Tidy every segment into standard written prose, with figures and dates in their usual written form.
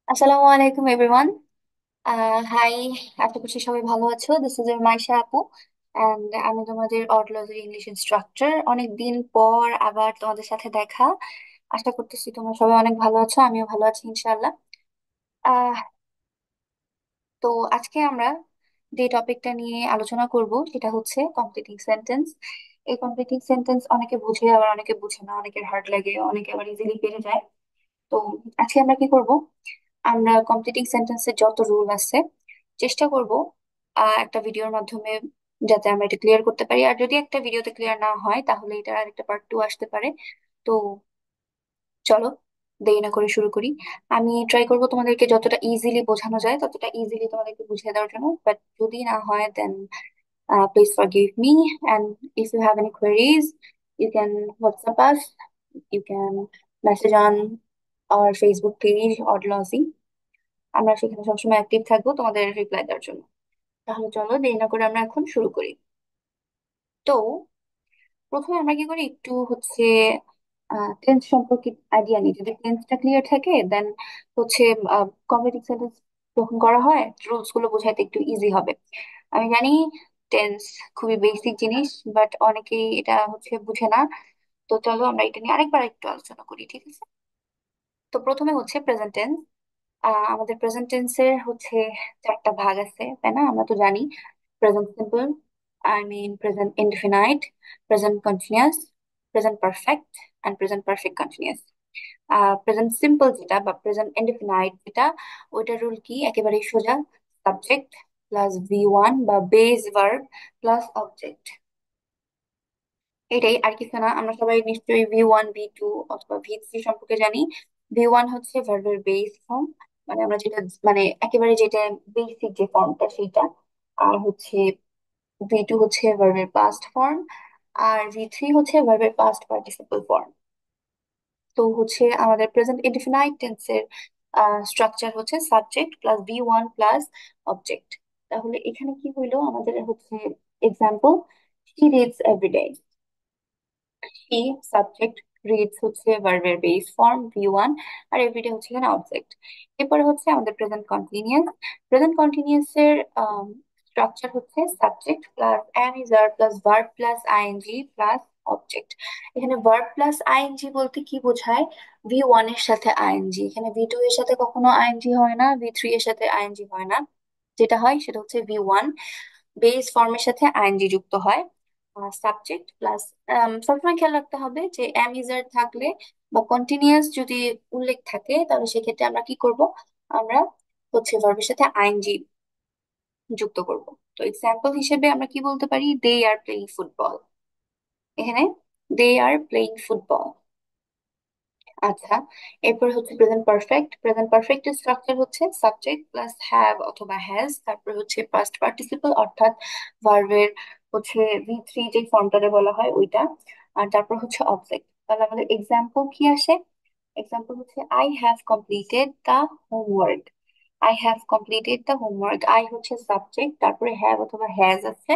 আসসালামু আলাইকুম everyone. High, আশা করছি সবাই ভালো আছো। দিস ইজ মাইশা আপু, অ্যান্ড আমি তোমাদের অটোলজি ইংলিশ ইনস্ট্রাক্টর। অনেক দিন পর আবার তোমাদের সাথে দেখা। আশা করতেছি তোমরা সবাই অনেক ভালো আছো, আমিও ভালো আছি ইনশাআল্লাহ। আহ তো আজকে আমরা যে টপিকটা নিয়ে আলোচনা করব সেটা হচ্ছে কমপ্লিটিং সেন্টেন্স। এই কমপ্লিটিং সেন্টেন্স অনেকে বুঝে আবার অনেকে বুঝে না, অনেকের হার্ড লাগে, অনেকে আবার ইজিলি পেরে যায়। তো আজকে আমরা কি করব, আমরা কমপ্লিটিং সেন্টেন্সের যত রুল আছে চেষ্টা করব একটা ভিডিওর মাধ্যমে যাতে আমরা এটা ক্লিয়ার করতে পারি। আর যদি একটা ভিডিওতে ক্লিয়ার না হয় তাহলে এটার আরেকটা পার্ট টু আসতে পারে। তো চলো দেরি না করে শুরু করি। আমি ট্রাই করব তোমাদেরকে যতটা ইজিলি বোঝানো যায় ততটা ইজিলি তোমাদেরকে বুঝিয়ে দেওয়ার জন্য, বাট যদি না হয় দেন please forgive me. And if you have any queries, you can WhatsApp us, you can message on our Facebook page Odlozy. আমরা সেখানে সবসময় অ্যাক্টিভ থাকবো তোমাদের রিপ্লাই দেওয়ার জন্য। তাহলে চলো দেরি না করে আমরা এখন শুরু করি। তো প্রথমে আমরা কি করি, একটু হচ্ছে টেন্স সম্পর্কে আইডিয়া নিই। যদি টেন্সটা ক্লিয়ার থাকে দেন হচ্ছে কমপ্লিট সেন্টেন্স যখন করা হয় রুলস গুলো বোঝাইতে একটু ইজি হবে। আমি জানি টেন্স খুবই বেসিক জিনিস, বাট অনেকেই এটা হচ্ছে বুঝে না। তো চলো আমরা এটা নিয়ে আরেকবার একটু আলোচনা করি, ঠিক আছে? তো প্রথমে হচ্ছে প্রেজেন্ট টেন্স। আমাদের প্রেজেন্ট টেন্সের হচ্ছে চারটা ভাগ আছে, তাই না? আমরা তো জানি present simple, I mean present indefinite, present continuous, present perfect and present perfect continuous. Present simple যেটা বা প্রেজেন্ট ইনডিফিনাইট যেটা, ওইটার রুল কি? একেবারেই সোজা। সাবজেক্ট প্লাস ভি ওয়ান বা বেস ভার্ব প্লাস অবজেক্ট, এটাই আর কিছু না। আমরা সবাই নিশ্চয়ই ভি ওয়ান ভি টু অথবা ভি থ্রি সম্পর্কে জানি। ভি ওয়ান হচ্ছে ভার্বের বেস ফর্ম, মানে আমরা যেটা মানে একেবারে যেটা বেসিক যে ফর্মটা সেইটা। আর হচ্ছে ভি টু হচ্ছে ভার্বের পাস্ট ফর্ম, আর ভি থ্রি হচ্ছে ভার্বের পাস্ট পার্টিসিপল ফর্ম। তো হচ্ছে আমাদের প্রেজেন্ট ইনডিফিনাইট টেন্সের স্ট্রাকচার হচ্ছে subject plus V one plus object. তাহলে এখানে কি হইলো আমাদের হচ্ছে example, he reads everyday. He subject, reads হচ্ছে ভার্বের বেস ফর্ম ভি ওয়ান, আর এভরিডে হচ্ছে এখানে অবজেক্ট। এরপরে হচ্ছে আমাদের প্রেজেন্ট কন্টিনিউয়াস। প্রেজেন্ট কন্টিনিউয়াস এর স্ট্রাকচার হচ্ছে subject plus am is are plus verb plus ING plus object. এখানে ভার্ব প্লাস আইএনজি বলতে কি বোঝায়? ভি ওয়ান এর সাথে আইএনজি, এখানে ভি টু এর সাথে কখনো আইএনজি হয় না, ভি থ্রি এর সাথে আইএনজি হয় না। যেটা হয় সেটা হচ্ছে ভি ওয়ান বেস ফর্মের সাথে আইএনজি যুক্ত হয়। সাবজেক্ট প্লাস, সবসময় খেয়াল রাখতে হবে যে এম ইজার থাকলে বা কন্টিনিউয়াস যদি উল্লেখ থাকে তাহলে সেক্ষেত্রে আমরা কি করব, আমরা হচ্ছে ভার্বের সাথে আইএনজি যুক্ত করব। তো এক্সাম্পল হিসেবে আমরা কি বলতে পারি, দে আর প্লেইং ফুটবল। এখানে দে আর প্লেইং ফুটবল। আচ্ছা, এরপর হচ্ছে প্রেজেন্ট পারফেক্ট। প্রেজেন্ট পারফেক্ট এর স্ট্রাকচার হচ্ছে সাবজেক্ট প্লাস হ্যাভ অথবা হ্যাজ, তারপর হচ্ছে পাস্ট পার্টিসিপল অর্থাৎ ভার্বের হচ্ছে ভি থ্রি যে ফর্মটারে বলা হয় ওইটা, আর তারপর হচ্ছে অবজেক্ট। তাহলে আমাদের এক্সাম্পল কি আসে? এক্সাম্পল হচ্ছে I have completed the homework. I have completed the homework, I হচ্ছে সাবজেক্ট, তারপরে হ্যাভ অথবা হ্যাজ আছে,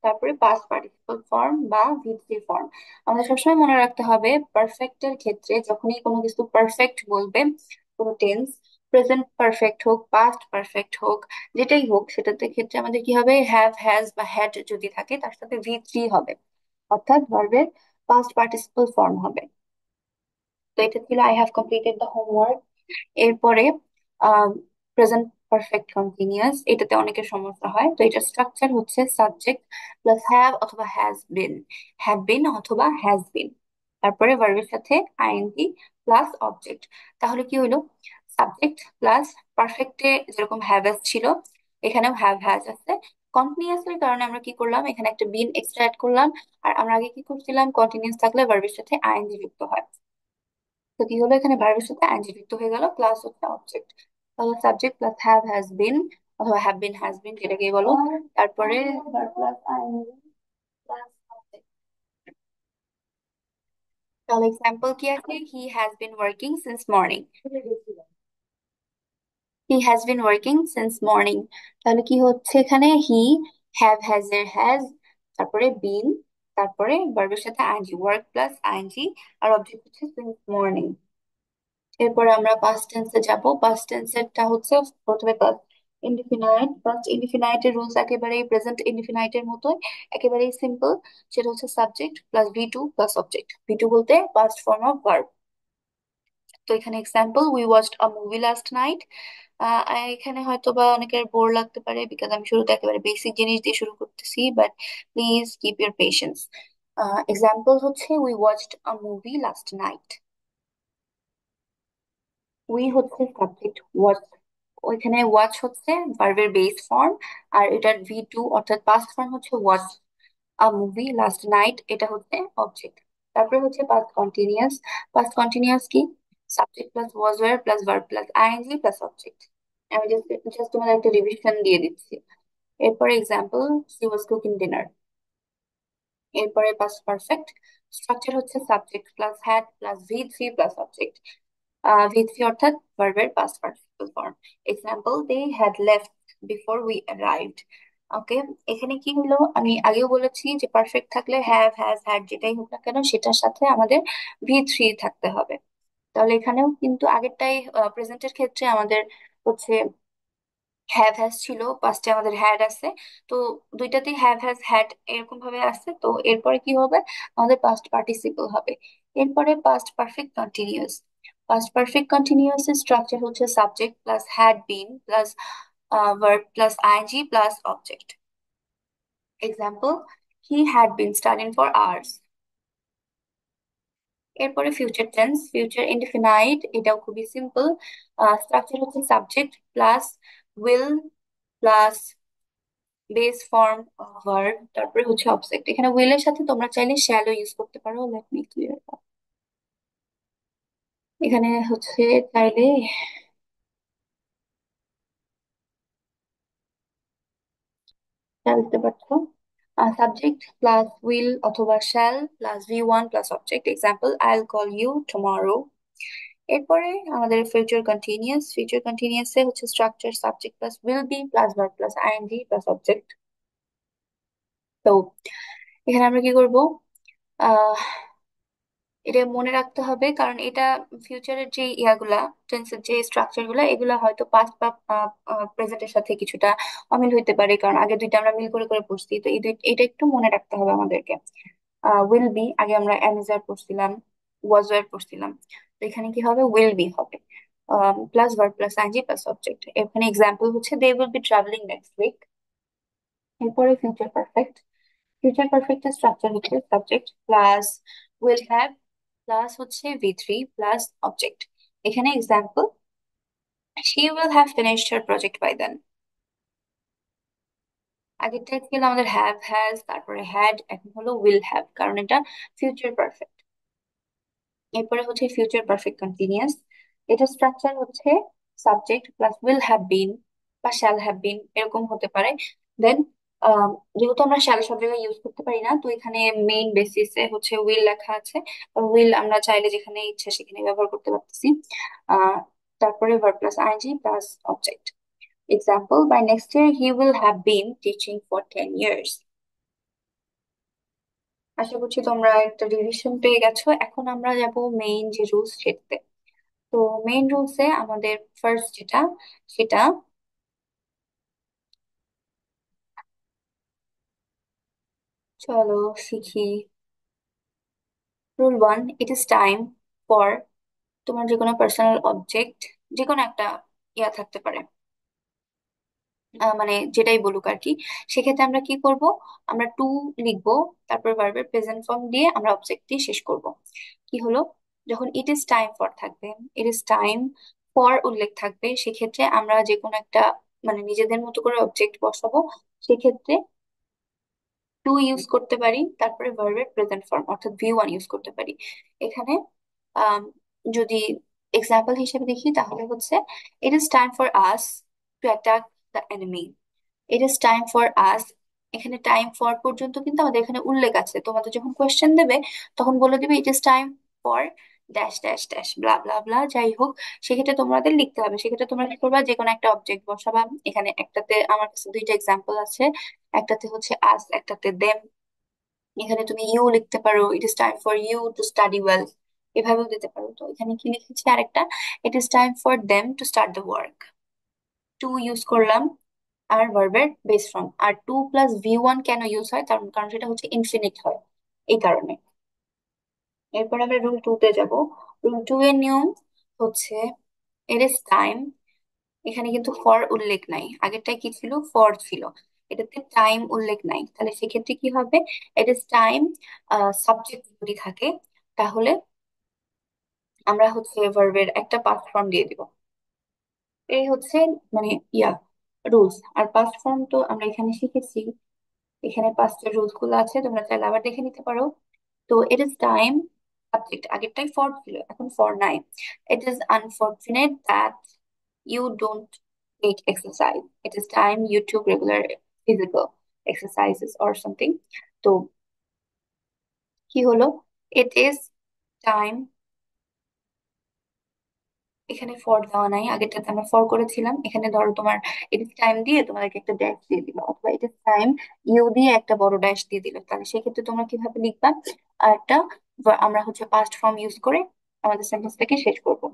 তারপরে পাস্ট পার্টিসিপল ফর্ম বা ভি থ্রি ফর্ম। আমাদের সবসময় মনে রাখতে হবে পারফেক্ট এর ক্ষেত্রে যখনই কোনো কিছু পারফেক্ট বলবে, কোনো টেন্স, প্রেজেন্ট পারফেক্ট হোক পাস্ট পারফেক্ট হোক যেটাই হোক, সেটাতে ক্ষেত্রে আমাদের কি হবে, হ্যাভ হ্যাজ বা হ্যাড যদি থাকে তার সাথে ভি থ্রি হবে, অর্থাৎ ভার্বের পাস্ট পার্টিসিপল ফর্ম হবে। তো এটা ছিল I have completed the homework. এরপরে প্রেজেন্ট পারফেক্ট কন্টিনিউয়াস, এটাতে অনেকের সমস্যা হয়। তো এটা স্ট্রাকচার হচ্ছে সাবজেক্ট প্লাস হ্যাভ অথবা হ্যাজ বিন, হ্যাভ বিন অথবা হ্যাজ বিন, তারপরে ভার্বের সাথে আইএনজি প্লাস অবজেক্ট। তাহলে কি হলো, সাবজেক্ট প্লাস পারফেক্টে যেরকম হ্যাভ ছিল এখানেও হ্যাভ হ্যাজ আছে। কন্টিনিউয়াস এর কারণে আমরা কি করলাম, এখানে একটা বিন এক্সট্রা অ্যাড করলাম। আর আমরা আগে কি করছিলাম, কন্টিনিউয়াস থাকলে ভার্বের সাথে আইএনজি যুক্ত হয়। তো কি হলো, এখানে ভার্বের সাথে আইএনজি যুক্ত হয়ে গেল প্লাস হচ্ছে অবজেক্ট। তাহলে subject plus have has been অথবা হ্যাভ বিন হ্যাজ বিন যেটাকেই বলো, তারপরে verb plus ING plus object. তাহলে এক্সাম্পল কি আছে, he has been working since morning. He has been working since morning. তাহলে কি হচ্ছে এখানে, হি হ্যাভ হ্যাজ এর হ্যাজ, তারপরে বিন, তারপরে ভার্বের সাথে আইএনজি, ওয়ার্ক প্লাস আইএনজি, আর অবজেক্ট হচ্ছে সিন্স মর্নিং। এরপরে আমরা পাস্ট টেন্সে যাব। পাস্ট টেন্সেরটা হচ্ছে প্রথমে পাস্ট ইনডিফিনাইট। পাস্ট ইনডিফিনাইটের রুলস একেবারেই প্রেজেন্ট ইনডিফিনাইটের মতোই, একেবারেই সিম্পল। সেটা হচ্ছে subject plus V two plus object. V two বলতে পাস্ট ফর্ম অফ ভার্ব। তো এখানে example, we watched a movie last night. এখানে হয়তো বা অনেকের বোর লাগতে পারে, বিকজ আমি শুরুতে একেবারে বেসিক জিনিস দিয়ে শুরু করতেছি, but please keep your patience. Example হচ্ছে, we watched a movie last night. We হচ্ছে সাবজেক্ট, ওয়াচ ওইখানে ওয়াচ হচ্ছে ভার্বের বেস ফর্ম, আর এটার ভি টু অর্থাৎ পাস্ট ফর্ম হচ্ছে watch a movie last night, এটা হচ্ছে অবজেক্ট। তারপরে হচ্ছে পাস্ট কন্টিনিউয়াস। পাস্ট কন্টিনিউয়াস কি? Subject plus was were plus verb plus ING plus object. আমি জাস্ট জাস্ট তোমাদের একটা রিভিশন দিয়ে দিচ্ছি। এরপরে example, she was cooking dinner. এরপরে পাস্ট পারফেক্ট। স্ট্রাকচার হচ্ছে subject plus had plus V three plus object. V three অর্থাৎ ভার্বের past participle form. Example, they had left before we arrived. Okay, এখানে কি হলো, আমি আগেও বলেছি যে পারফেক্ট থাকলে হ্যাভ হ্যাজ হ্যাড যেটাই হোক না কেন সেটার সাথে আমাদের ভি থ্রি থাকতে হবে। তাহলে এখানেও কিন্তু আগেরটাই, প্রেজেন্টের ক্ষেত্রে আমাদের হচ্ছে হ্যাভ হ্যাজ ছিল, পাস্টে আমাদের হ্যাড আছে। তো দুইটাতেই হ্যাভ হ্যাজ হ্যাড এরকম ভাবে আছে। তো এরপরে কি হবে, আমাদের পাস্ট পার্টিসিপল হবে। এরপরে past perfect continuous. Past perfect continuous এর স্ট্রাকচার হচ্ছে subject plus had been plus verb plus ING plus object. Example, he had been studying for hours. এরপরে ফিউচার টেন্স, ফিউচার ইনডিফিনাইট, এটাও খুবই সিম্পল। স্ট্রাকচার হচ্ছে subject plus will plus base form verb, তারপরে হচ্ছে object. এখানে will এর সাথে তোমরা চাইলে শ্যালো ইউজ করতে পারো। Let me clear. এখানে হচ্ছে চাইলে শ্যাল দিতে পারছো। সাবজেক্ট প্লাস উইল অথবা shall plus V one plus object. Example, I will call you tomorrow. এরপরে আমাদের ফিউচার কন্টিনিউয়াস। ফিউচার কন্টিনিউয়াস এ হচ্ছে structure subject plus will be plus verb plus ING plus object. তো এখানে আমরা কি করব, এটা মনে রাখতে হবে, কারণ এটা ফিউচারের যে ইয়াগুলা, টেন্সের যে স্ট্রাকচার গুলা, এগুলা হয়তো পাস্ট বা প্রেজেন্টের সাথে কিছুটা অমিল হইতে পারে, কারণ আগে দুইটা আমরা মিল করে করে পড়ছি। তো এটা একটু মনে রাখতে হবে আমাদেরকে। উইল বি, আগে আমরা অ্যামিজার পড়ছিলাম, ওয়াজ ওয়্যার পড়ছিলাম। তো এখানে কি হবে, উইল বি হবে plus verb plus ING plus object. এখানে এক্সাম্পল হচ্ছে, they will be travelling next week. এরপরে ফিউচার পারফেক্ট। ফিউচার পারফেক্টের স্ট্রাকচার হচ্ছে subject plus will have plus হচ্ছে ভি থ্রি প্লাস অবজেক্ট। এখানে example, she will have finished her project by then. আগেরটা ছিল আমাদের হ্যাভ হ্যাজ তারপরে হ্যাড, এখন হলো উইল হ্যাভ, কারণ এটা ফিউচার পারফেক্ট। এরপরে হচ্ছে ফিউচার পারফেক্ট কন্টিনিউয়াস। এটা স্ট্রাকচার হচ্ছে সাবজেক্ট প্লাস উইল হ্যাভ বিন বা শ্যাল হ্যাভ বিন, এরকম হতে পারে। দেন যেহেতু আমরা শ্যাল সব জায়গায় ইউজ করতে পারি না, তো এখানে মেইন বেসিসে হচ্ছে উইল লেখা আছে। উইল আমরা চাইলে যেখানে ইচ্ছা সেখানে ব্যবহার করতে পারতেছি। আহ তারপরে verb plus ING plus object. Example, by next year he will have been teaching for 10 years। আশা করছি তোমরা একটা রিভিশন পেয়ে গেছো। এখন আমরা যাব মেইন যে রুলস সেটাতে। তো মেইন রুলসে আমাদের ফার্স্ট যেটা, সেটা চলো শিখি। Rule one, it is time for, তোমার যে কোনো পার্সোনাল অবজেক্ট, যে কোনো একটা ইয়া থাকতে পারে, মানে যেটাই বলুক আর কি। সেক্ষেত্রে আমরা কি করব, আমরা টু লিখবো, তারপর ভার্বের প্রেজেন্ট ফর্ম দিয়ে আমরা অবজেক্ট দিয়ে শেষ করব। কি হলো, যখন ইট ইজ টাইম ফর থাকবে, ইট ইজ টাইম ফর উল্লেখ থাকবে, সেক্ষেত্রে আমরা যে কোনো একটা মানে নিজেদের মতো করে অবজেক্ট বসাবো। সেক্ষেত্রে টু ইউজ করতে পারি, তারপরে ভার্বের প্রেজেন্ট ফর্ম অর্থাৎ ভি ওয়ান ইউজ করতে পারি। এখানে আম, যদি এক্সাম্পল হিসেবে দেখি তাহলে হচ্ছে, it is time for us to attack the enemy. It is time for us, এখানে টাইম ফর পর্যন্ত কিন্তু আমাদের এখানে উল্লেখ আছে। তোমাদের যখন কোয়েশ্চেন দেবে তখন বলে দিবে it is time for dash dash dash blah blah blah, যাই হোক। সেক্ষেত্রে তোমাদের লিখতে হবে। সেক্ষেত্রে তোমরা কি করবা, যে কোনো একটা অবজেক্ট বসাবা। এখানে একটাতে আমার কাছে দুইটা এক্সাম্পল আছে, একটাতে হচ্ছে আস, একটাতে দেম। এখানে তুমি ইউ লিখতে পারো, it is time for you to study well. এভাবেও দিতে পারো। তো এখানে কি লিখেছি আরেকটা, it is time for them to start the work. To use করলাম আর ভার্বের বেস ফর্ম। আর টু প্লাস ভি ওয়ান কেন ইউজ হয়, কারণ কারণ সেটা হচ্ছে ইনফিনিট হয়, এই কারণে। এরপর আমরা রুল টু তে যাব। রুল টু এর নিয়ম হচ্ছে ইট ইজ টাইম, এখানে কিন্তু ফর উল্লেখ নাই, আগেরটাই কি ছিল, ফর ছিল, এটাতে টাইম উল্লেখ নাই, তাহলে সেক্ষেত্রে কি হবে, ইট ইজ টাইম সাবজেক্ট যদি থাকে তাহলে আমরা হচ্ছে ভার্বের একটা পাস্ট ফর্ম দিয়ে দিব। এই হচ্ছে মানে ইয়া রুলস। আর পাস্ট ফর্ম তো আমরা এখানে শিখেছি, এখানে পাঁচটা রুলস গুলো আছে, তোমরা চাইলে আবার দেখে নিতে পারো। তো ইট ইজ টাইম সাবজেক্ট, আগেরটাই ফর ছিল এখন ফর নাই। It is unfortunate that you don't take exercise, it is time you took regular physical exercises or something. তো কি হলো, ইট ইজ টাইম, এখানে ফর দেওয়া নাই, আগেরটাতে আমরা ফর করেছিলাম, এখানে ধরো তোমার ইট ইজ টাইম দিয়ে তোমাদেরকে একটা ড্যাশ দিয়ে দিল, অথবা ইট ইজ টাইম ইউ দিয়ে একটা বড় ড্যাশ দিয়ে দিল, তাহলে সেক্ষেত্রে তোমরা কিভাবে লিখবা, আর একটা আমরা হচ্ছে পাস্ট ফর্ম ইউজ করে আমাদের সেন্টেন্সটাকে শেষ করবো।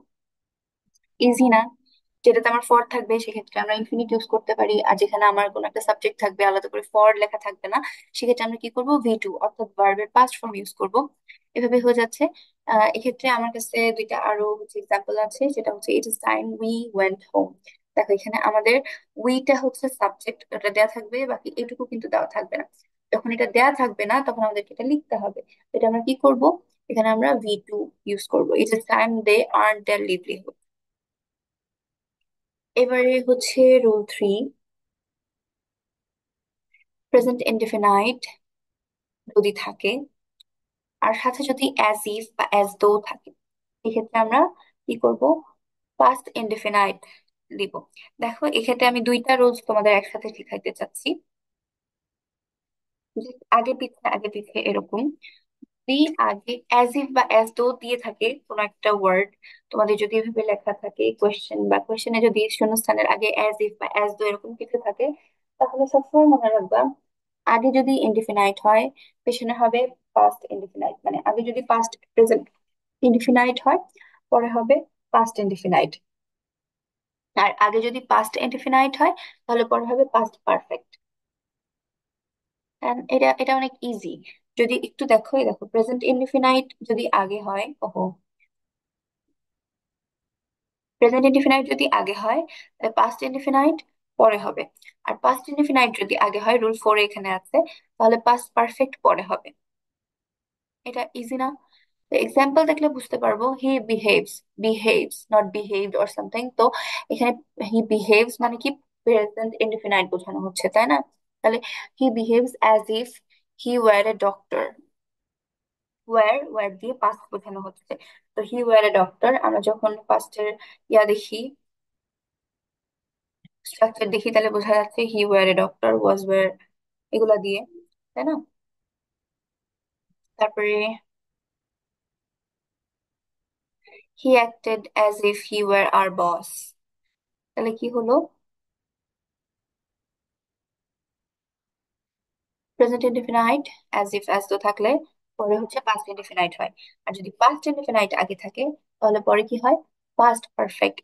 ইজি না? যেটাতে আমার ফর থাকবে সেক্ষেত্রে আমরা ইনফিনিট ইউজ করতে পারি, আর যেখানে আমার কোনো একটা সাবজেক্ট থাকবে আলাদা করে ফর লেখা থাকবে না, সেক্ষেত্রে আমরা কি করব, ভি টু অর্থাৎ ভার্বের পাস্ট ফর্ম ইউজ করব। এভাবে হয়ে যাচ্ছে। এক্ষেত্রে আমার কাছে দুইটা আরো হচ্ছে এক্সাম্পল আছে, সেটা হচ্ছে it is time we went home. দেখো এখানে আমাদের উইটা হচ্ছে সাবজেক্ট, এটা দেওয়া থাকবে, বাকি এটুকু কিন্তু দেওয়া থাকবে না। যখন এটা দেওয়া থাকবে না তখন আমাদেরকে এটা লিখতে হবে। তো এটা আমরা কি করব, এখানে আমরা ভি টু ইউজ করবো, it is time they earn their livelihood. এবারে হচ্ছে রুল থ্রি, প্রেজেন্ট ইনডেফিনাইট যদি থাকে আর সাথে যদি অ্যাজ ইফ বা অ্যাজ দো থাকে, এক্ষেত্রে আমরা কি করব, পাস্ট ইনডেফিনাইট দিব। দেখো এক্ষেত্রে আমি দুইটা রুলস তোমাদের একসাথে শিখাইতে চাচ্ছি, যে আগে পিছে এরকম। যদি আগে অ্যাজ ইফ বা অ্যাজ দো দিয়ে থাকে কোনো একটা ওয়ার্ড, তোমাদের যদি এভাবে লেখা থাকে কোয়েশ্চেন, বা কোয়েশ্চেনে যদি শূন্যস্থানের আগে অ্যাজ ইফ বা অ্যাজ দো এরকম কিছু থাকে, তাহলে সবসময় মনে রাখবা আগে যদি ইনডিফিনাইট হয় পেছনে হবে পাস্ট ইনডিফিনাইট, মানে আগে যদি পাস্ট প্রেজেন্ট ইনডিফিনাইট হয় পরে হবে পাস্ট ইনডিফিনাইট, আর আগে যদি পাস্ট ইনডিফিনাইট হয় তাহলে পরে হবে পাস্ট পারফেক্ট। এটা এটা অনেক ইজি। যদি একটু দেখো, এই দেখো প্রেজেন্ট ইনডিফিনাইট যদি আগে হয়, ওহো, প্রেজেন্ট ইনডিফিনাইট যদি আগে হয় তাহলে পাস্ট ইনডিফিনাইট পরে হবে, আর পাস্ট ইনডিফিনাইট যদি আগে হয়, রুল ফোর এখানে আছে, তাহলে পাস্ট পারফেক্ট পরে হবে। এটা ইজি না? এক্সাম্পল দেখলে বুঝতে পারবো, হি behaves, behaves not behaved or something. তো এখানে হি বিহেভস মানে কি, প্রেজেন্ট ইনডিফিনাইট বোঝানো হচ্ছে, তাই না? তাহলে he behaves as if he were a doctor, were were দিয়ে পাস্ট বোঝানো হচ্ছে। তো হি ওয়ার এ ডক্টর, আমরা যখন পাস্টের ইয়া দেখি, স্ট্রাকচার দেখি, তাহলে বোঝা যাচ্ছে he were a doctor, was were, এগুলা দিয়ে, তাই না? তারপরে he acted as if he were our boss, তাহলে কি হলো, present indefinite as if as তো থাকলে পরে হচ্ছে পাস্ট ইনডিফিনাইট হয়, আর যদি পাস্ট ইনডিফিনাইট আগে থাকে তাহলে পরে কি হয়, পাস্ট পারফেক্ট।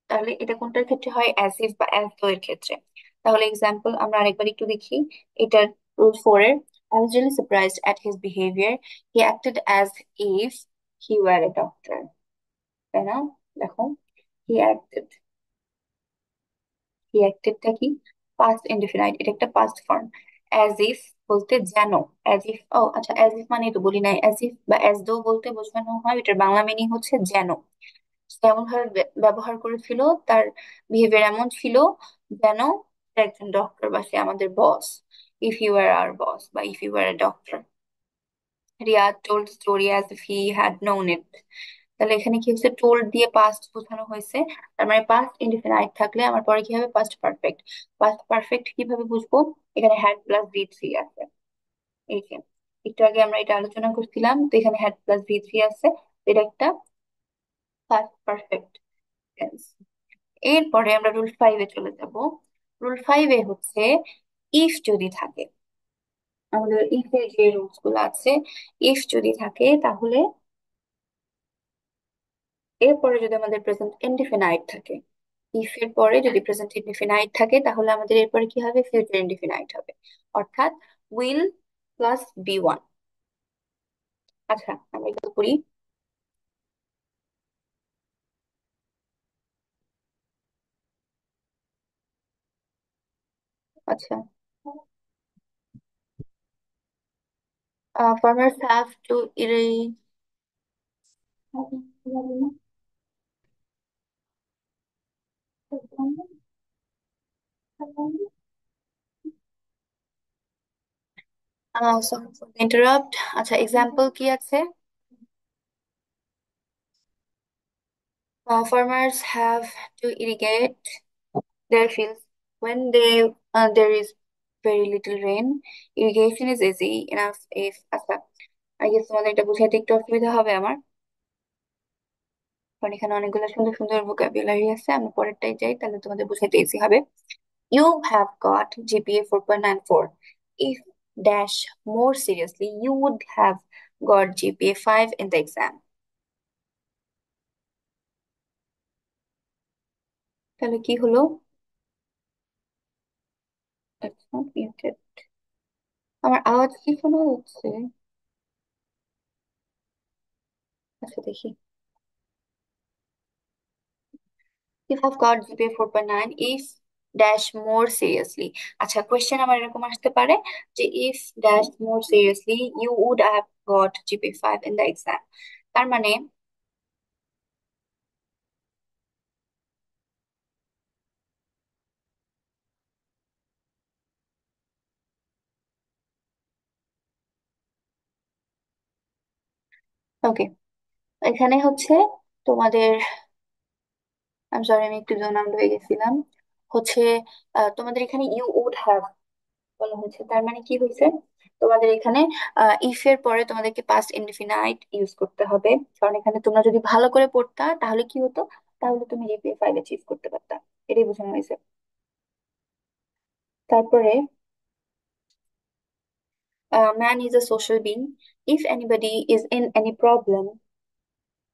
তাহলে এটা কোনটার ক্ষেত্রে হয়, অ্যাজ ইফ বা অ্যাজ দো এর ক্ষেত্রে। তাহলে এক্সাম্পল আমরা আরেকবার একটু দেখি, এটার রুল ফোর এর, I was really surprised at his behavior. He acted as if he were a doctor. তাই না? দেখো, he acted, হি অ্যাক্টেডটা কি, পাস্ট ইনডিফিনাইট, এটা একটা পাস্ট ফর্ম। অ্যাজ ইফ বলতে যেন, অ্যাজ ইফ, ও আচ্ছা, অ্যাজ ইফ মানে তো বলি নাই, অ্যাজ ইফ বা অ্যাজ দো বলতে বোঝানো হয়, এটার বাংলা মিনিং হচ্ছে যেন। যেমন ভাবে ব্যবহার করেছিল, তার বিহেভিয়ার এমন ছিল যেন সে একজন ডক্টর বা সে আমাদের boss, if you are our boss বা if you are a doctor. Riya told story as if he had known it, তাহলে এখানে কি হচ্ছে, টোল্ড দিয়ে পাস্ট বোঝানো হয়েছে, তার মানে পাস্ট ইনডিফিনাইট থাকলে আমার পরে কি হবে, পাস্ট পারফেক্ট। পাস্ট পারফেক্ট কিভাবে বুঝবো, এখানে হ্যাড প্লাস ভি থ্রি আছে, এই যে একটু আগে আমরা এটা আলোচনা করছিলাম, তো এখানে হ্যাড প্লাস ভি থ্রি আছে, এটা একটা পাস্ট পারফেক্ট টেন্স। এরপরে আমরা রুল ফাইভে চলে যাব। রুল ফাইভে হচ্ছে ইফ যদি থাকে, আমাদের ইফ এর যে রুলস গুলো আছে, ইফ যদি থাকে তাহলে এরপরে যদি আমাদের প্রেজেন্ট ইনডিফিনাইট থাকে, ইফ এর পরে যদি প্রেজেন্ট ইনডিফিনাইট থাকে তাহলে আমাদের এরপরে কি হবে, ফিউচার ইনডিফিনাইট হবে, অর্থাৎ উইল প্লাস বি ওয়ান। আচ্ছা আমরা এটা করি। আচ্ছা, farmers have to irrigate. Sorry for the interrupt. আচ্ছা এক্সাম্পল কি আছে? Farmers have to irrigate their fields when there is very little rain. Irrigation is easy enough if, আচ্ছা আই গেস তোমাদের এটা বুঝাইতে একটু অসুবিধা হবে আমার, কারণ এখানে অনেকগুলো সুন্দর সুন্দর ভোকাবুলারি আছে। আমি পরেরটাই যাই, তাহলে তোমাদের বুঝাইতে ইজি হবে। You have got GPA 4.94. If dash more seriously, you would have got GPA 5 in the exam. তাহলে কি হলো? That's not muted. আমার আওয়াজ কি শোনা যাচ্ছে? আচ্ছা দেখি। You have got GPA 4.9 if dash more seriously. আচ্ছা কোয়েশ্চেন আমার এরকম আসতে পারে যে if dash more seriously you would have got GPA 5 in the exam। তার মানে ওকে, এখানে হচ্ছে তোমাদের, আমি সরি আমি একটু জোন আউট হয়ে গেছিলাম। হচ্ছে তোমাদের এখানে ইউ উড হ্যাভ বলা হয়েছে, তার মানে কি হয়েছে, তোমাদের এখানে ইফ এর পরে তোমাদেরকে পাস্ট ইনডিফিনাইট ইউজ করতে হবে। কারণ এখানে তোমরা যদি ভালো করে পড়তা তাহলে কি হতো, তাহলে তুমি জিপিএ 5 অ্যাচিভ করতে পারতা। এটাই বোঝানো হয়েছে। তারপরে man is a social being, if anybody is in any problem.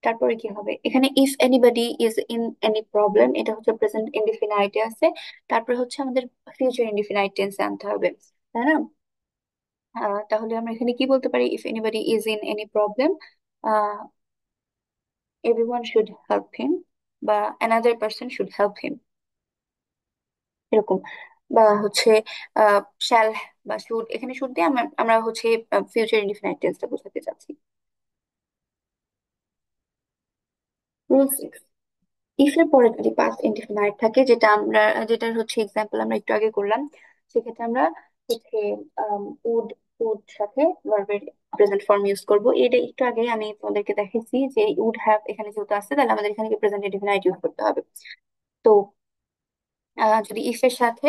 তারপরে কি হবে, এখানে if anybody is in any problem, এটা হচ্ছে প্রেজেন্ট ইনডিফিনাইটে আছে। তারপরে হচ্ছে আমাদের ফিউচার ইনডিফিনাইট টেন্সে আনতে হবে, তাই না? তাহলে আমরা এখানে কি বলতে পারি, if anybody is in any problem, everyone should help him, বা another person should help him, এরকম। বা হচ্ছে শ্যাল বা শুড, এখানে শুড দিয়ে আমরা আমরা হচ্ছে ফিউচার ইনডিফিনাইট টেন্সটা বোঝাতে চাচ্ছি। রুল সিক্স, ইফ এর পরে যদি পাস্ট ইনডিফিনাইট থাকে, যেটা আমরা, যেটার হচ্ছে এক্সাম্পল আমরা একটু আগে করলাম, সেক্ষেত্রে আমরা হচ্ছে উড, উড সাথে ভার্বের প্রেজেন্ট ফর্ম ইউজ করব। এটা একটু আগে আমি তোমাদেরকে দেখাইছি যে উড হ্যাভ এখানে যেহেতু আছে, তাহলে আমাদের এখানে প্রেজেন্ট ইনডিফিনাইট ইউজ করতে হবে। তো যদি ইফ এর সাথে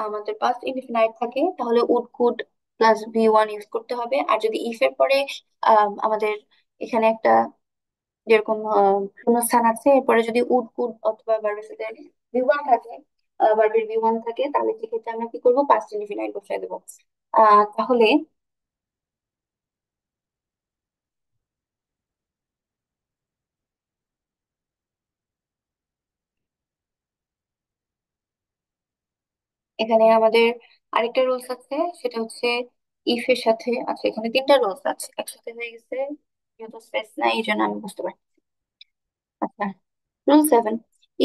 আমাদের পাস্ট ইনডিফিনাইট থাকে তাহলে would could plus V one use করতে হবে। আর যদি ইফ এর পরে আমাদের এখানে একটা যেরকম শূন্যস্থান আছে, এরপরে যদি উড কুড অথবা ভার্বের সাথে বি ওয়ান থাকে, ভার্বের বি ওয়ান থাকে, তাহলে সেক্ষেত্রে আমরা কি করবো, পাস্ট ইনডিফিনাইট বসাই দেবো। তাহলে এখানে আমাদের আরেকটা রুলস আছে, সেটা হচ্ছে ইফ এর সাথে, আচ্ছা এখানে তিনটা রুলস আছে একসাথে হয়ে গেছে, যেহেতু স্পেস নাই এই জন্য আমি বুঝতে পারছি। আচ্ছা, রুল সেভেন,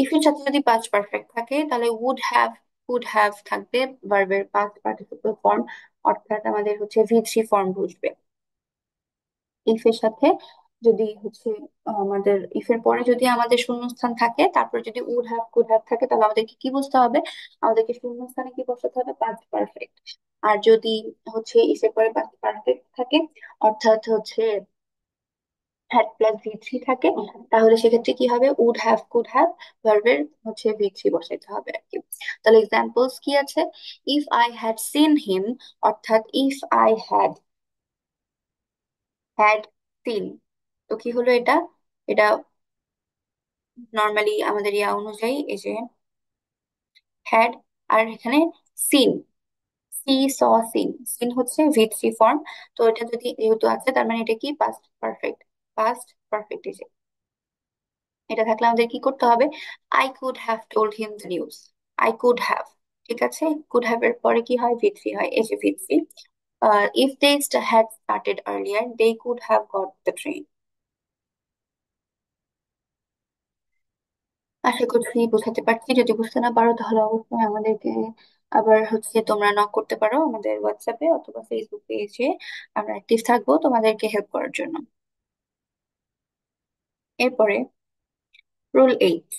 ইফ এর সাথে যদি পাস্ট পারফেক্ট থাকে তাহলে উড হ্যাভ, কুড হ্যাভ থাকবে ভার্বের পাস্ট পার্টিসিপল ফর্ম, অর্থাৎ আমাদের হচ্ছে ভি থ্রি ফর্ম বসবে। ইফ এর সাথে যদি হচ্ছে আমাদের ইফ এর পরে যদি আমাদের শূন্যস্থান থাকে, তারপর যদি উড হ্যাভ কুড হ্যাভ থাকে, তাহলে আমাদেরকে কি বুঝতে হবে, আমাদেরকে শূন্যস্থানে কি বসাতে হবে, পাস্ট পারফেক্ট। আর যদি হচ্ছে ইফ এর পরে পাস্ট পারফেক্ট থাকে, অর্থাৎ হচ্ছে হ্যাড প্লাস ভি থ্রি থাকে, তাহলে সেক্ষেত্রে কি হবে, উড হ্যাভ কুড হ্যাভ ভার্বের হচ্ছে ভি থ্রি বসাইতে হবে আর কি। তাহলে এক্সাম্পলস কি আছে, if I had seen him, অর্থাৎ if I had, had seen, তো কি হলো এটা, এটা নর্মালি আমাদের ইয়া অনুযায়ী এই যে হ্যাড, আর এখানে সিন, সি স সিন, সিন হচ্ছে ভি থ্রি ফর্ম। তো এটা যদি যেহেতু আছে তার মানে এটা কি পাস্ট পারফেক্ট, পাস্ট পারফেক্ট। এটা থাকলে আমাদের কি করতে হবে? I could have told him the news. I could have, ঠিক আছে। কুড হ্যাভ এর পরে কি হয়? ভি থ্রি হয়, এসে V three. If they had started earlier they could have got the train. আশা করছি বোঝাতে পারছি। যদি বুঝতে না পারো তাহলে অবশ্যই আমাদেরকে আবার তোমরা নক করতে পারো আমাদের হোয়াটসঅ্যাপে অথবা ফেসবুক পেজে। আমরা অ্যাক্টিভ থাকবো তোমাদেরকে হেল্প করার জন্য। এরপরে রুল 8,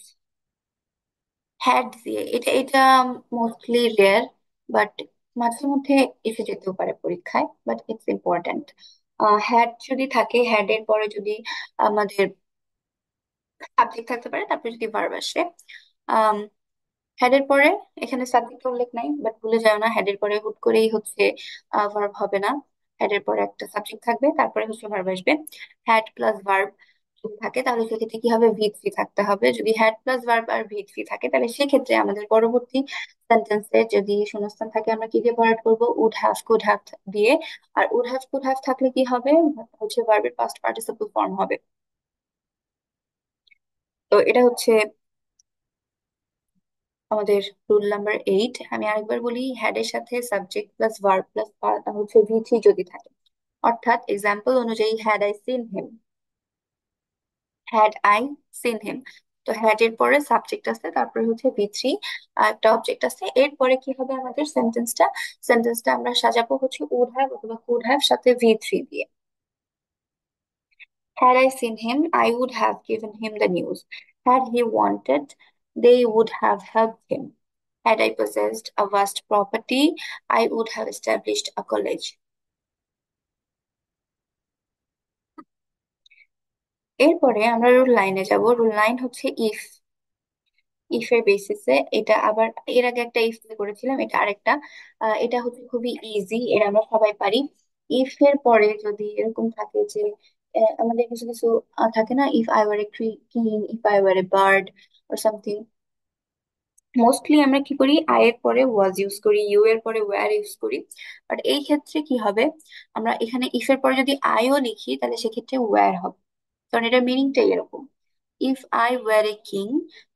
হ্যাড দিয়ে। এটা মোস্টলি রেয়ার, বাট মাঝে মধ্যে এসে যেতেও পারে পরীক্ষায়, বাট ইটস ইম্পর্ট্যান্ট। হ্যাড যদি থাকে, হ্যাড এর পরে যদি আমাদের সাবজেক্ট থাকতে পারে, তারপরে যদি ভার্ব আসে। হেডের পরে, এখানে সাবজেক্ট উল্লেখ নাই, বাট ভুলে যাও না হেডের পরে হুট করেই ভার্ব হবে না। হেডের পরে একটা সাবজেক্ট থাকবে, তারপরে ভার্ব আসবে। হ্যাড প্লাস ভার্ব যদি থাকে তাহলে সেক্ষেত্রে কি হবে? ভি থ্রি থাকতে হবে। যদি হ্যাড প্লাস ভার্ব আর ভি থ্রি থাকে তাহলে সেক্ষেত্রে আমাদের পরবর্তী সেন্টেন্সে যদি শূন্যস্থান থাকে আমরা কি দিয়ে ভরাট করবো? উড হ্যাভ, কুড হ্যাভ দিয়ে। আর উড হ্যাভ, কুড হ্যাভ থাকলে কি হবে? ভার্বের পাস্ট পার্টিসিপল ফর্ম হবে। তো এটা আমাদের রুল নাম্বার 8। আমি আরেকবার বলি, হ্যাড এর সাথে subject plus verb plus V three যদি থাকে, অর্থাৎ এক্সাম্পল অনুযায়ী had I seen him, had I seen him. তো হ্যাড এর পরে সাবজেক্ট আছে, তারপরে ভি থ্রি, একটা অবজেক্ট আছে। এরপরে কি হবে আমাদের সেন্টেন্সটা আমরা সাজাবো উড হ্যাভ অথবা কুড হ্যাভ সাথে ভি থ্রি দিয়ে। Had I seen him, I would have given him the news. Had he wanted, they would have helped him. Had I possessed a vast property, I would have established a college. এরপরে আমরা rule লাইনে যাব। Rule line if. If এর বেসিসে এটা আবার, এর আগে একটা ইফ করেছিলাম, এটা আরেকটা। এটা খুবই ইজি, এটা আমরা সবাই পারি। ইফ এর পরে যদি এরকম থাকে যে আমাদের কিছু কিছু থাকে না, if I were a king, if I were a bird or something। Mostly আমরা কি করি? আই এর পরে ওয়াজ ইউজ করি, ইউ এর পরে ওয়্যার ইউজ করি। বাট এই ক্ষেত্রে কি হবে? আমরা এখানে ইফ এর পরে যদি আইও লিখি তাহলে সেক্ষেত্রে ওয়্যার হবে, কারণ এটার মিনিংটাই এরকম। If I were a king,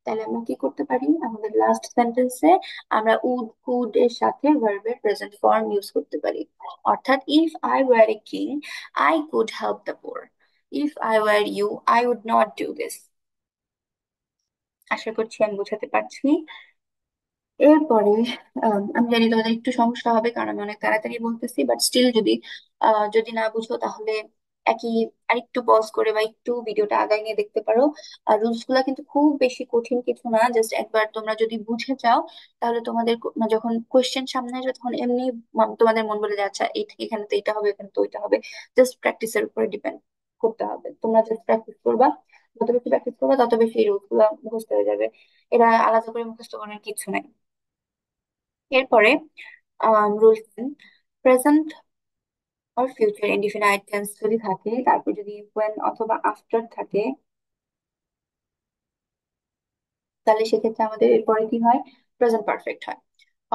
তাহলে আমরা কি করতে পারি? আমাদের লাস্ট সেন্টেন্সে আমরা উড কুড এর সাথে ভার্বের প্রেজেন্ট ফর্ম ইউজ করতে পারি। অর্থাৎ if I were a king I could help the poor, if I were you I would not do this. আশা করছি আমি বোঝাতে পারছি। এরপরে আমি জানি তোমাদের একটু সমস্যা হবে কারণ আমি অনেক তাড়াতাড়ি বলতেছি, বাট স্টিল যদি না বুঝো তাহলে একই আরেকটু পজ করে বা একটু ভিডিওটা আগায় নিয়ে দেখতে পারো। আর রুলস গুলা কিন্তু খুব বেশি কঠিন কিছু না, জাস্ট একবার তোমরা যদি বুঝে যাও তাহলে তোমাদের যখন কোয়েশ্চেন সামনে আসবে তখন এমনি তোমাদের মন বলে যাচ্ছে এখানে তো এটা হবে, এখানে তো ওইটা হবে। জাস্ট প্র্যাকটিসের উপরে ডিপেন্ড করতে হবে। তোমরা জাস্ট প্র্যাকটিস করবা, যত বেশি প্র্যাকটিস করবা তত বেশি এই রুলস গুলা মুখস্থ হয়ে যাবে। এটা আলাদা করে মুখস্থ করার কিছু নাই। এরপরে rule 10, present or future indefinite tense যদি থাকে, তারপর যদি when অথবা আফটার থাকে, তাহলে সেক্ষেত্রে আমাদের এরপরে কি হয়? প্রেজেন্ট পারফেক্ট হয়।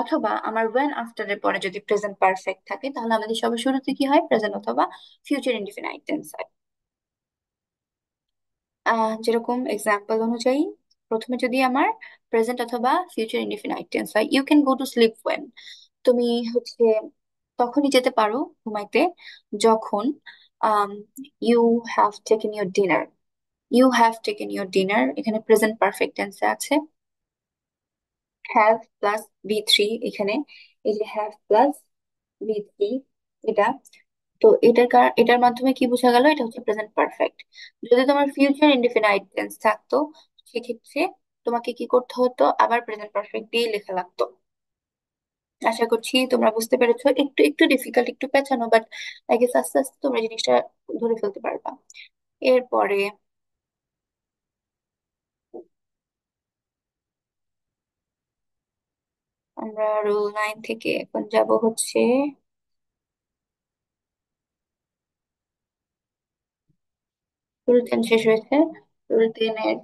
অথবা আমার when আফটার এর পরে যদি প্রেজেন্ট পারফেক্ট থাকে তাহলে আমাদের সবার শুরুতে কি হয়? প্রেজেন্ট অথবা ফিউচার ইনডিফিনাইট টেন্স হয়। যেরকম এক্সাম্পল অনুযায়ী, প্রথমে যদি আমার প্রেজেন্ট অথবা ফিউচার ইনডিফিনাইট টেন্স হয়, you can go to sleep when. তুমি হচ্ছে তখনই যেতে পারো ঘুমাইতে যখন you have taken your dinner. You have taken your dinner এখানে প্রেজেন্ট পারফেক্ট টেন্সে আছে। হ্যাভ প্লাস বি থ্রি এখানে, এই যে হ্যাভ প্লাস বি থ্রি, এটা। তো এটার মাধ্যমে কি বোঝা গেল? এটা প্রেজেন্ট পারফেক্ট। যদি তোমার ফিউচার ইনডিফিনাইট টেন্স থাকতো সেক্ষেত্রে তোমাকে কি করতে হতো? আবার প্রেজেন্ট পারফেক্ট দিয়ে লেখা লাগতো। আশা করছি তোমরা বুঝতে পেরেছো। একটু একটু ডিফিকাল্ট, একটু পেঁচানো, বাট আই গেস আস্তে আস্তে তোমরা জিনিসটা ধরে ফেলতে পারবা। এরপরে আমরা রুল 9 থেকে এখন যাব রুল 10 শেষ হয়েছে। রুল 10 এর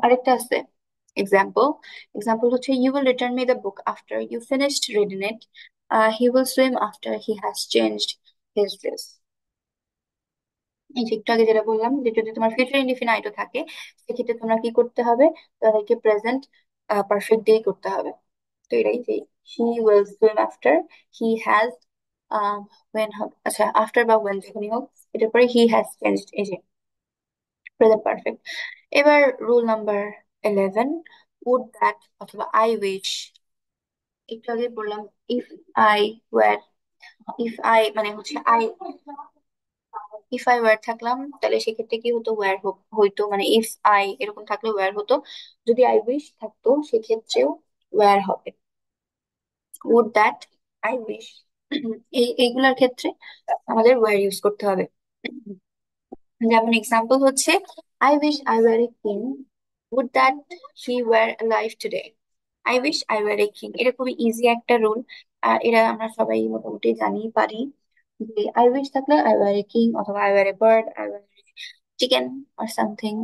আরেকটা আছে example. Example you will return me the book after you finished reading it, he will swim after he has changed his dress. এই যে একটু আগে যেটা বললাম যে যদি তোমার ফিউচার ইনডিফিনাইটও থাকে, সেক্ষেত্রে তোমরা কি করতে হবে, তাদেরকে প্রেজেন্ট পারফেক্ট দিয়ে করতে হবে। তো এটাই যে he will swim after, he has, when হবে, আচ্ছা আফটার বা ওয়েন যখনই হোক, এটার পরে হি হ্যাজ চেঞ্জড, এই যে প্রেজেন্ট পারফেক্ট। এবার রুল নাম্বার 11, উড দ্যাট অথবা আই উইশ। একটু আগে বললাম if I were, if I মানে হচ্ছে আই, ইফ আই ওয়্যার থাকলাম তাহলে সেক্ষেত্রে কি হতো, ওয়্যার হইতো, মানে ইফ আই এরকম থাকলে ওয়্যার হতো। যদি আই উইশ থাকতো সেক্ষেত্রেও ওয়্যার হবে। উড দ্যাট, আই উইশ, এইগুলার ক্ষেত্রে আমাদের ওয়্যার ইউজ করতে হবে। যেমন এক্সাম্পল হচ্ছে, I wish I were a king, would that he were life today. I wish I were a king, এটা খুবই ইজি একটা রুল, আর এরা আমরা সবাই মোটামুটি জানি পারি, যে আই উইশ থাকলে আই ওয়্যার এ কিং, অথবা I were a bird, I were chicken or something.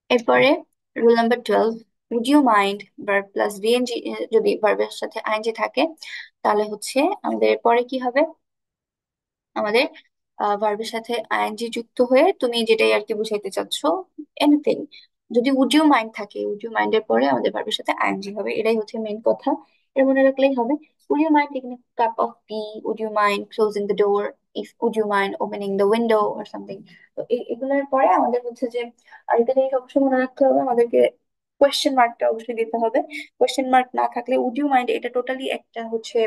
এরপরে rule number 12, would you mind verb plus ভিএনজি, যদি ভার্বের সাথে আইএনজি থাকে তাহলে হচ্ছে আমাদের পরে কি হবে, আমাদের ভার্বের সাথে আইএনজি যুক্ত হয়ে তুমি যেটাই আর কি বুঝাইতে চাচ্ছো, এনিথিং, যদি উড ইউ মাইন্ড থাকে, উড ইউ মাইন্ডের পরে আমাদের ভার্বের সাথে আইএনজি হবে, এটাই হচ্ছে মেইন কথা। এর মনে রাখলেই হবে। Would you mind taking a cup of tea, would you mind closing the door, if would you mind opening the window or something. তো এগুলোর পরে আমাদের হচ্ছে যে আরেকটা জিনিস অবশ্যই মনে রাখতে হবে, আমাদেরকে কোয়েশ্চেন মার্কটা অবশ্যই দিতে হবে। কোয়েশ্চেন মার্ক না থাকলে উড ইউ মাইন্ড এটা টোটালি একটা হচ্ছে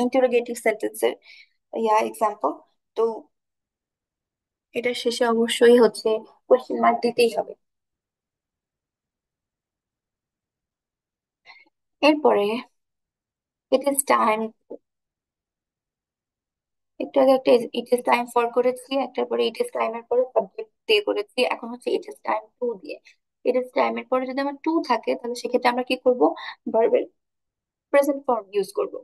ইন্টারোগেটিভ সেন্টেন্সের এক্সাম্পল। তো এটার শেষে অবশ্যই হচ্ছে কোয়েশ্চেন মার্ক দিতেই হবে। এরপরে ইট ইজ টাইম, একটু আগে একটা ইট ইজ টাইম ফর করেছি, একটার পরে ইট ইজ টাইমের পরে সাবজেক্ট দিয়ে করেছি, এখন হচ্ছে ইট ইজ টাইম টু দিয়ে। ইট ইজ টাইমের পরে যদি আমার টু থাকে তাহলে সেক্ষেত্রে আমরা কি করব, ভার্বের প্রেজেন্ট ফর্ম ইউজ করব।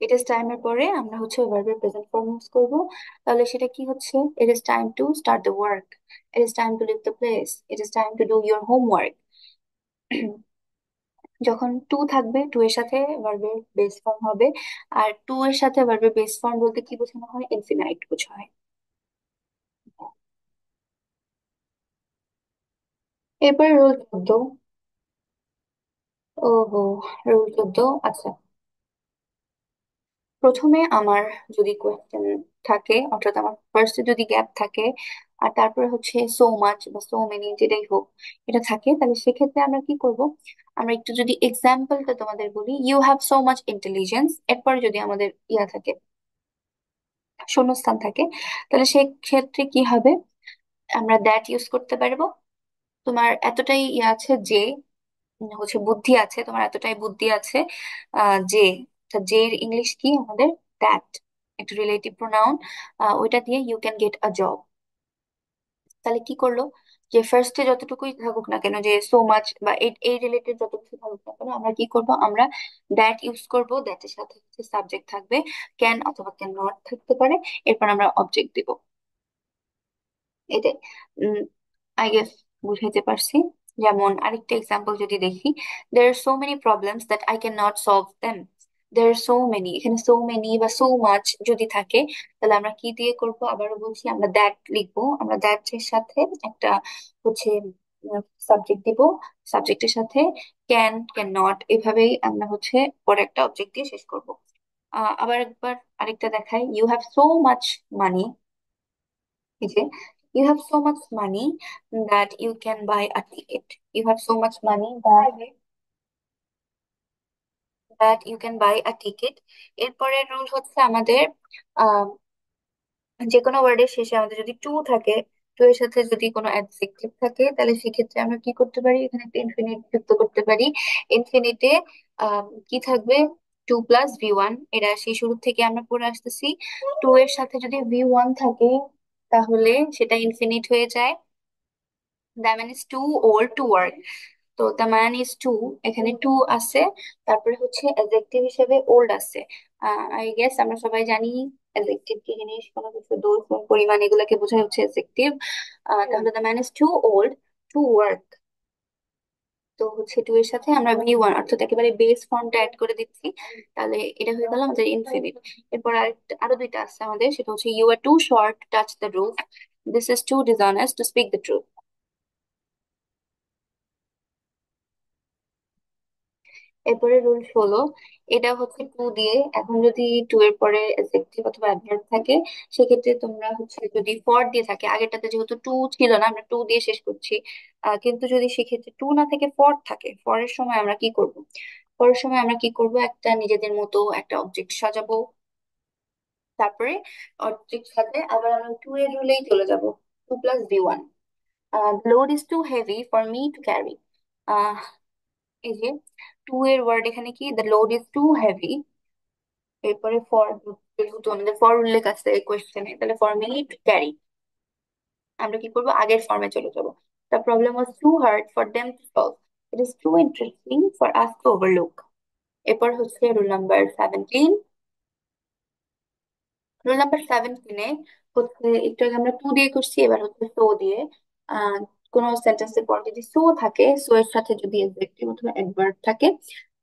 ইট ইজ টাইমের পরে আমরা হচ্ছে ভার্বের প্রেজেন্ট ফর্ম ইউজ করব। তাহলে সেটা কি হচ্ছে, it is time to start the work, it is time to leave the place, it is time to do your homework. যখন টু থাকবে, টু এর সাথে ভার্বের বেস ফর্ম হবে। আর টু এর সাথে ভার্বের বেস ফর্ম বলতে কি বোঝানো হয়, ইনফিনাইট বোঝায়। এবার রুল 14। ওহো, রুল 14, আচ্ছা। প্রথমে আমার যদি কোয়েশ্চেন থাকে, অর্থাৎ আমার ফার্স্টে যদি গ্যাপ থাকে, আর তারপরে হচ্ছে সো মাচ বা সো মেনি যেটাই হোক এটা থাকে, তাহলে সেক্ষেত্রে আমরা কি করব, আমরা একটু যদি এক্সাম্পলটা তোমাদের বলি, you have so much intelligence, এরপরে যদি আমাদের ইয়া থাকে, শূন্যস্থান থাকে, তাহলে সেক্ষেত্রে কি হবে, আমরা দ্যাট ইউজ করতে পারবো। তোমার এতটাই ইয়ে আছে যে, হচ্ছে বুদ্ধি আছে, তোমার এতটাই বুদ্ধি আছে যে, যে এর ইংলিশ কি আমাদের, দ্যাট, একটা রিলেটিভ প্রোনাউন, ওইটা দিয়ে you can get a job. তাহলে কি করলো, যে ফার্স্টে যতটুকুই থাকুক না কেন, যে সো মাচ বা এই এই রিলেটেড যত কিছু থাকুক না কেন, আমরা কি করব, আমরা দ্যাট ইউজ করব, দ্যাট এর সাথে হচ্ছে সাবজেক্ট থাকবে, ক্যান অথবা ক্যান নট থাকতে পারে, এরপর আমরা অবজেক্ট দিব। এটাই, আই গেস বুঝাইতে পারছি। যেমন আরেকটা এক্সাম্পল যদি দেখি, there are so many problems that I cannot solve them. There are so many, এখানে so many বা so much যদি থাকে, তাহলে আমরা কি দিয়ে করব, আবারও বলছি, আমরা that লিখবো, আমরা that এর সাথে একটা হচ্ছে সাবজেক্ট দিব, সাবজেক্টের সাথে ক্যান, ক্যান নট, এভাবেই আমরা হচ্ছে পরে একটা অবজেক্ট দিয়ে শেষ করব। আবার একবার আরেকটা দেখাই, you have so much money, এই যে you have so much money that you can buy a ticket. You have so much money that you can buy a ticket. এরপরের রুল হচ্ছে আমাদের আহ যে কোনো ওয়ার্ডের শেষে আমাদের যদি টু থাকে, টু এর সাথে যদি কোনো অ্যাডজেক্টিভ থাকে, তাহলে সেক্ষেত্রে আমরা কি করতে পারি, এখানে একটা ইনফিনিট যুক্ত করতে পারি। ইনফিনিটে কি থাকবে, টু প্লাস ভি ওয়ান, এটা সেই শুরু থেকে আমরা পড়ে আসতেছি। টু এর সাথে যদি ভি ওয়ান থাকে তাহলে সেটা ইনফিনিট হয়ে যায়। The man is too old to work. তো দ্য ম্যান ইজ টু, এখানে টু আছে, তারপরে হচ্ছে অ্যাডজেক্টিভ হিসেবে ওল্ড আছে। আই গেস আমরা সবাই জানি অ্যাডজেক্টিভ কি জিনিস, কোনো কিছু দোষ গুণ পরিমাণ এগুলাকে বোঝায় হচ্ছে অ্যাডজেক্টিভ। তাহলে the man is too old to work, তো হচ্ছে টু এর সাথে আমরা V1 অর্থাৎ একেবারে বেস ফর্মটা অ্যাড করে দিচ্ছি। তাহলে এটা হয়ে গেল আমাদের ইনফিনিট। এরপর আরো দুইটা আছে আমাদের, সেটা হচ্ছে you are too short to touch the roof, this is too dishonest to speak the truth. এরপরে রুল 16, এটা হচ্ছে টু দিয়ে, এখন যদি টু এর পরে অ্যাডজেক্টিভ অথবা অ্যাডভার্ব থাকে, সেক্ষেত্রে তোমরা হচ্ছে যদি ফর দিয়ে থাকে, আগেরটাতে যেহেতু টু ছিল না আমরা টু দিয়ে শেষ করছি, কিন্তু যদি সেক্ষেত্রে টু না থেকে ফর থাকে, ফরের সময় আমরা কি করব? পরের সময় আমরা কি করব, একটা নিজেদের মতো একটা অবজেক্ট সাজাবো, তারপরে অবজেক্ট সাথে আবার আমরা টু এর রুলেই চলে যাব, to plus V1। Load is too heavy for me to carry. এই যে টু এর ওয়ার্ড এখানে কি, the load is too heavy, এরপরে ফর, যেহেতু আমাদের ফর উল্লেখ আছে কোয়েশ্চেনে, তাহলে ফর মি টু ক্যারি আমরা কি করবো, আগের ফর্মে চলে যাবো। The problem was too hard for them to solve, it is too interesting for us to overlook. এরপর হচ্ছে রুল নাম্বার 17। রুল নাম্বার 17-এ হচ্ছে, একটু আগে আমরা টু দিয়ে করছি, এবার হচ্ছে সো দিয়ে। আহ কোন সেন্টেন্সের পর যদি সো থাকে, সো এর সাথে যদি অ্যাডজেক্টিভ অথবা অ্যাডভার্ব থাকে,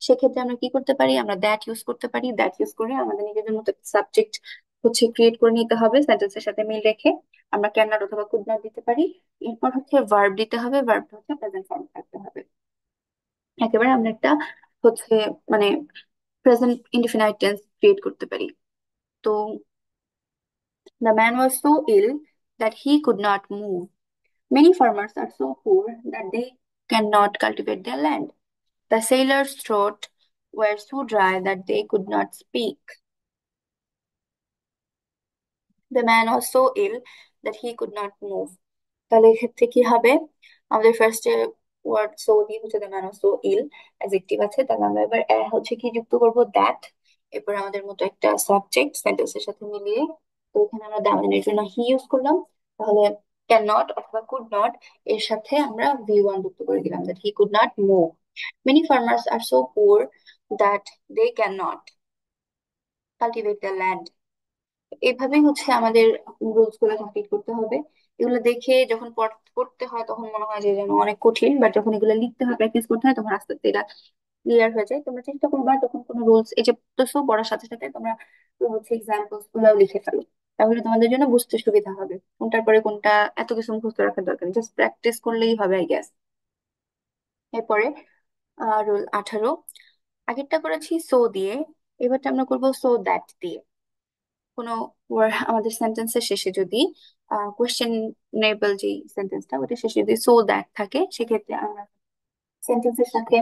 সেক্ষেত্রে আমরা কি করতে পারি, আমরা দ্যাট ইউজ করতে পারি। দ্যাট ইউজ করে আমাদের নিজেদের মতো সাবজেক্ট হচ্ছে ক্রিয়েট করে নিতে হবে সেন্টেন্সের সাথে মিল রেখে। আমরা ক্যান নট অথবা কুড নট দিতে পারি। এরপর হচ্ছে ভার্ব দিতে হবে, ভার্বটা হচ্ছে প্রেজেন্ট ফর্ম থাকতে হবে। একেবারে আমরা একটা হচ্ছে মানে প্রেজেন্ট ইনডিফিনাইট টেন্স ক্রিয়েট করতে পারি। তো the man was so ill that he could not move. Many farmers are so poor that they cannot cultivate their land. The sailor's throat were so dry that they could not speak. The man was so ill that he could not move. তাহলে এক্ষেত্রে কি হবে, আমাদের ফার্স্টে word so দিয়ে হচ্ছে the man was so ill, adjective আছে, তাহলে আমরা এবার হচ্ছে কি যুক্ত করব, দ্যাট। এরপর আমাদের মতো একটা সাবজেক্ট সেন্টেন্সের সাথে মিলিয়ে, তো এখানে আমরা দ্য ম্যানের জন্য হি ইউজ করলাম। তাহলে ক্যান নট অথবা কুড নট এর সাথে আমরা V1 যুক্ত করে দিলাম, that he could not move. Many farmers are so poor that they can not cultivate the land. এইভাবেই হচ্ছে আমাদের রুলস গুলো কমপ্লিট করতে হবে। এগুলো দেখে যখন পড়তে হয় তখন মনে হয় যে যেন অনেক কঠিন, বাট যখন এগুলো লিখতে হয় প্র্যাকটিস করতে হয় তখন আস্তে আস্তে এটা ক্লিয়ার হয়ে যায়। তোমরা চেষ্টা করবা যখন কোনো রুলস এই যে পড়তেছো, পড়ার সাথে সাথে তোমরা হচ্ছে এক্সাম্পলস গুলো লিখে ফেলো, তাহলে তোমাদের জন্য বুঝতে সুবিধা হবে কোনটার পরে কোনটা। এত কিছু মুখস্থ রাখার দরকার নেই, জাস্ট প্র্যাকটিস করলেই হবে আই গেস। এরপরে রুল 18, আগেরটা করেছি সো দিয়ে, এবারটা আমরা করবো সো দ্যাট দিয়ে। কোনো আমাদের সেন্টেন্সের শেষে যদি কোয়েশ্চেনেবল যে সেন্টেন্সটা, ওটা শেষে যদি সো দ্যাট থাকে, সেক্ষেত্রে আমরা সেন্টেন্সের সাথে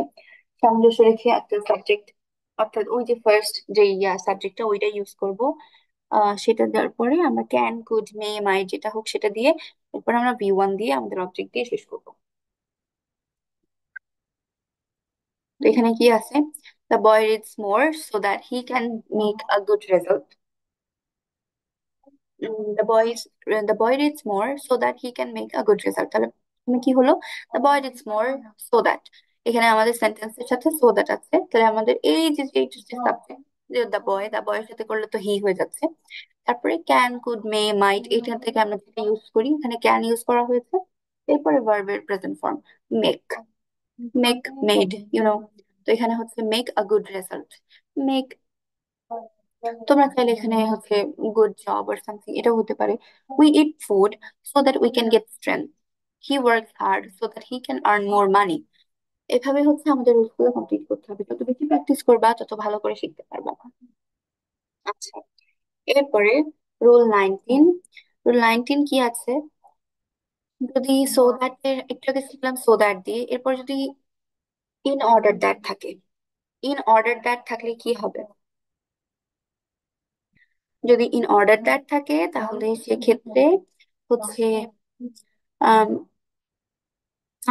সামঞ্জস্য রেখে একটা সাবজেক্ট, অর্থাৎ ওই যে ফার্স্ট যে সাবজেক্টটা ওইটা ইউজ করব। সেটা দেওয়ার পরে আমরা ক্যান কুড মে মাই যেটা হোক সেটা দিয়ে, এরপর আমরা V1 দিয়ে আমাদের অবজেক্ট দিয়ে শেষ করবো। তো এখানে কি আছে, the boy reads more so that he can make a good result. the boy is the boy reads more so that he can make a good result। তাহলে তুমি কি হলো, the boy reads more so that, এখানে আমাদের সেন্টেন্সের সাথে so that আছে, তাহলে আমাদের এই যে সাবজেক্ট যে the boy এর সাথে করলে তো হি হয়ে যাচ্ছে। তারপরে ক্যান কুড মে মাইট, এখান থেকে আমরা যেটা ইউজ করি, এখানে ক্যান ইউজ করা হয়েছে। এরপরে ভার্বের present form make, make made তো এখানে হচ্ছে make a good result, make. তোমরা চাইলে এখানে হচ্ছে গুড জব আর সামথিং এটাও হতে পারে। We eat food so that we can get strength, he works hard so that he can earn more money. এভাবে হচ্ছে আমাদের রুলস গুলো কমপ্লিট করতে হবে, যত বেশি প্র্যাকটিস করবা তত ভালো করে শিখতে পারবা। আচ্ছা, এরপরে রুল 19। রুল 19 কি আছে, যদি সো দ্যাট এর একটু আগে শিখলাম সো দ্যাট দিয়ে, এরপর যদি ইন অর্ডার দ্যাট থাকে, ইন অর্ডার দ্যাট থাকলে কি হবে, যদি ইন অর্ডার দ্যাট থাকে তাহলে সেক্ষেত্রে হচ্ছে আম,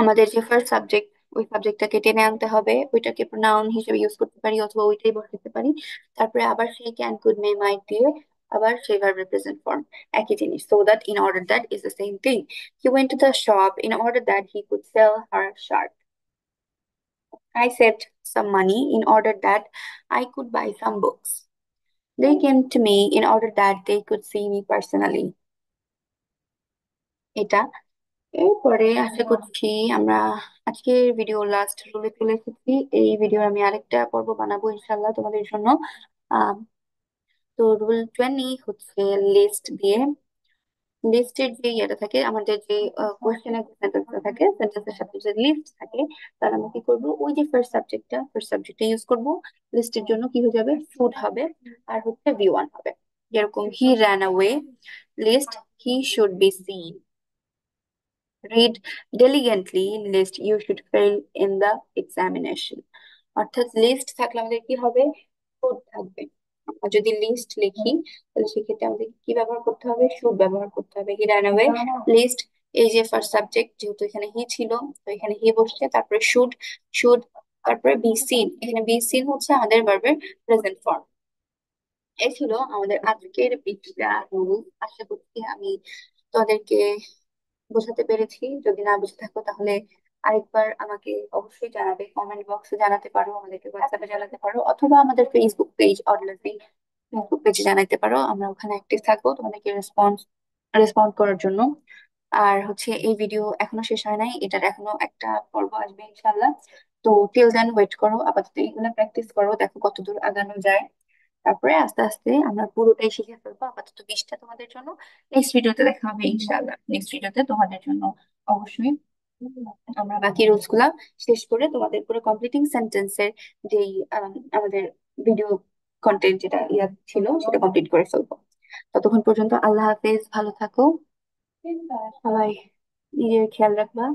আমাদের যে ফার্স্ট সাবজেক্ট, ওই সাবজেক্টটাকে টেনে আনতে হবে, ওইটাকে নাউন হিসেবে ইউজ করতে পারি অথবা ওইটাই বসাতে পারি। তারপরে আবার সেই ক্যান কুড মে মাইট দিয়ে আবার সেই ভার্বের প্রেজেন্ট ফর্ম, একই জিনিস, so that in order that is the same thing. He went to the shop in order that he could sell her shirt. I saved some money in order that I could buy some books. They came to me in order that they could see me personally. এটা এরপরে আশা করছি আমরা আজকের video last রুলে চলে এসেছি। এই ভিডিওর আমি আরেকটা পর্ব বানাবো ইনশাল্লাহ তোমাদের জন্য। আহ তো রুল 20 হচ্ছে লিস্ট দিয়ে। লিস্টের যে ইয়েটা থাকে, আমাদের যে কোশ্চেনের সেন্টেন্সটা থাকে, সেন্টেন্সের সাথে যে লিস্ট থাকে, তাহলে আমরা কি করবো, ওই যে ফার্স্ট সাবজেক্টটা ইউজ করব। লিস্টের জন্য কি হয়ে যাবে, শুড হবে। আর হচ্ছে বি ওয়ান হবে। যেরকম he ran away, lest he should be seen, read diligently, lest you should fail in the examination। অর্থাৎ লিস্ট থাকলে আমাদের কি হবে, শুড থাকবে। আমরা যদি লিস্ট লিখি তাহলে সেক্ষেত্রে আমাদের কি ব্যবহার করতে হবে, শুড ব্যবহার করতে হবে। হি রান অ্যাওয়ে, লিস্ট, এই যে ফার্স্ট সাবজেক্ট, যেহেতু এখানে হি ছিল তো এখানে হি বসছে, তারপরে শুড, তারপরে বি সিন। এখানে বি সিন হচ্ছে আমাদের ভার্বের প্রেজেন্ট ফর্ম। এই ছিল আমাদের আজকের পিচটা রুল। আশা করছি আমি তোমাদেরকে বোঝাতে পেরেছি। যদি না বুঝে থাকো তাহলে আরেকবার আমাকে অবশ্যই জানাবে, কমেন্ট বক্সে জানাতে পারো, আমাদেরকে হোয়াটসঅ্যাপে জানাতে পারো, অথবা আমাদের ফেসবুক পেজ অডলাসি ফেসবুক পেজে জানাতে পারো। আমরা ওখানে অ্যাক্টিভ থাকবো তোমাদেরকে রেসপন্ড করার জন্য। আর হচ্ছে এই ভিডিও এখনো শেষ হয় নাই, এটার এখনো একটা পর্ব আসবে ইনশাল্লাহ। তো টিল দেন ওয়েট করো, আপাতত এগুলো প্র্যাকটিস করো, দেখো কতদূর আগানো যায়। তারপরে আস্তে আস্তে আমরা পুরোটাই শিখে ফেলবো। আপাতত 20টা তোমাদের জন্য। নেক্সট ভিডিওতে দেখা হবে ইনশাআল্লাহ। নেক্সট ভিডিওতে তোমাদের জন্য অবশ্যই আমরা বাকি রুলস গুলা শেষ করে তোমাদের পুরো কমপ্লিটিং সেন্টেন্সের যেই আমাদের ভিডিও কন্টেন্ট যেটা ইয়া ছিল সেটা কমপ্লিট করে ফেলবো। ততক্ষণ পর্যন্ত আল্লাহ হাফেজ, ভালো থাকো সবাই, নিজের খেয়াল রাখবা।